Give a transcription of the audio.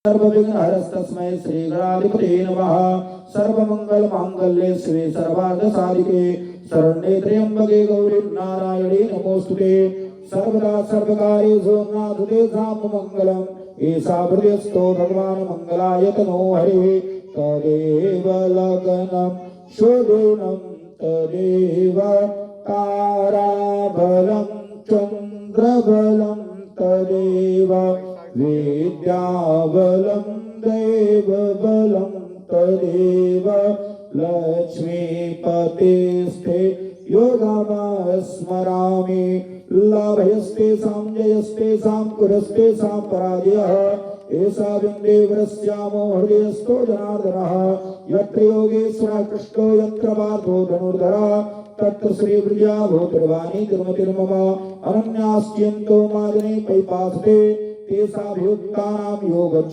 सर्वविघ्नहरस्तस्मै श्रीगणाधिपतये नमः। सर्वमङ्गलमाङ्गल्ये शिवे सर्वार्थसाधिके शरण्ये त्र्यम्बके गौरी नारायणे नमोस्तुते। सर्वदा सर्वकार्येषु नाथुते साममङ्गलम् एषा हृदयस्थो भगवान् मङ्गलाय तनो हरिः। तदेव लग्नं शुदिनं तदेव ताराबलं चन्द्रबलं तदेव विद्याबलं देवबलं तदेव लक्ष्मीपतिस्थे योगमस्मरामि। लाभयस्तेषां जयस्तेषां कुरस्तेषां पराजयः एषा बिन्देवरस्यामो हृदयस्थो जनार्दनः। यत्र योगेश्वरः कृष्णो यत्र पार्थो धनुर्धरः तत्र श्रीविद्या भूतिर्वाणी तिरुमतिर्मम। अनन्यास्त्यन्तो मादने पैपासते तेषाभियुक्तानां योग